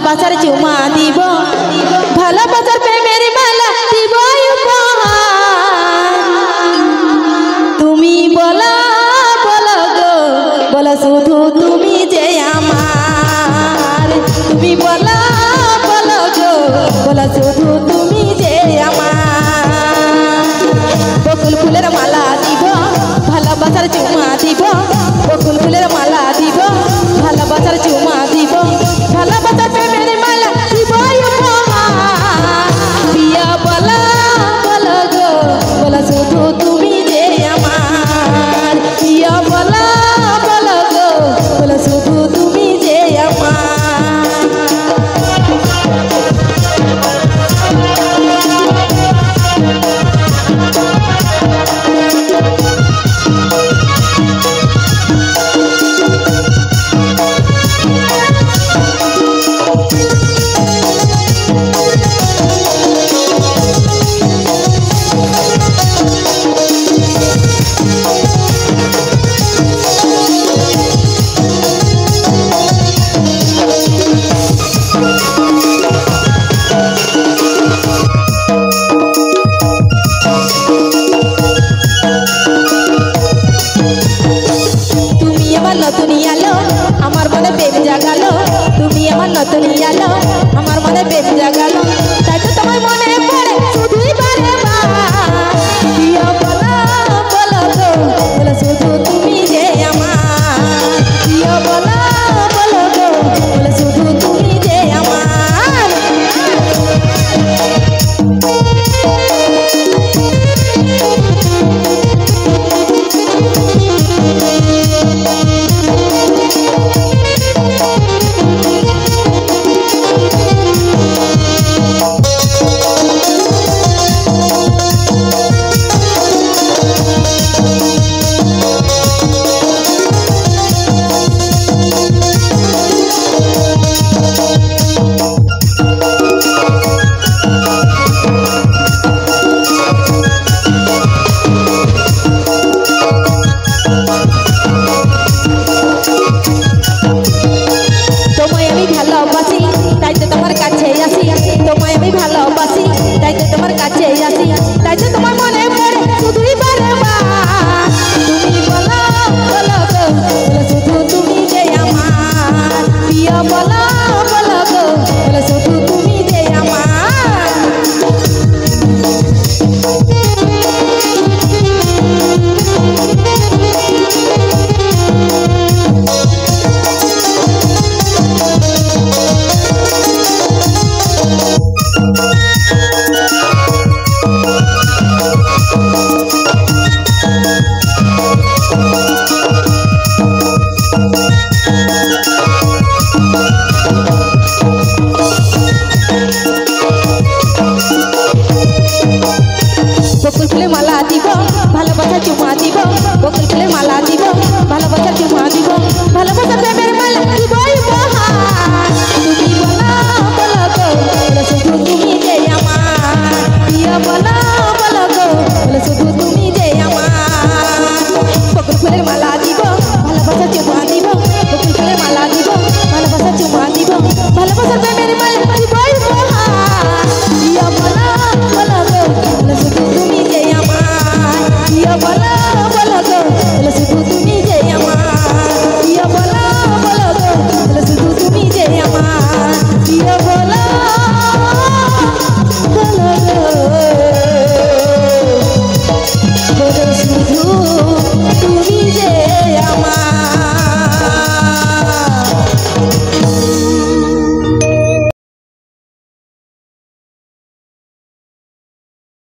ভালোবাসার চুমা দিব ভালোবাসার প্রেমের মালা দিব তুমি বলো বলো গো বলো শুধু তুমি যে আমার তুমি বলো বলো গো বলো শুধু তুমি যে আমার বকুল ফুলের মালা দিব ভালোবাসার চুমা দিব বকুল ফুলের মালা দিব ভালোবাসার চুমা দিব ভালোবাসার প্রেমের মালা দিব প্রিয়া বলো বলো গো বলো শুধু তুমি যে আমার প্রিয়া বলো বলো গো বলো শুধু তুমি যে আমার নতুন আলো আমার মনে প্রেম জাগালো তুমি আমার নতুন আলো আমার মনে প্রেম জাগালো তাই তো তোমার মনে পড়ে শুধুই বারে প্রিয় বলো বলো গো বলো শুধু তুমি যে আমার প্রিয় বলো বলো গো বলো শুধু তুমি যে আমার বকুল ফুলের মালা দিব ভালোবাসার চুমা দিব বকুল ফুলের মালা দিব ভালোবাসার চুমা দিব ভালোবাসার প্রেমের মালা দিব তুমি বলো বলো গো বলো শুধু তুমি যে আমার প্রিয় বলো বলো গো বলো শুধু তুমি যে আমার বকুল ফুলের মালা দিব ভালোবাসার চুমা দিব বকুল ফুলের মালা দিব ভালোবাসার চুমা দিব ভালোবাসার প্রেমের মালা দিব প্রিয় বলো বলো গো বলো শুধু তুমি যে আমার প্রিয় বলো বলো গো বলো শুধু তুমি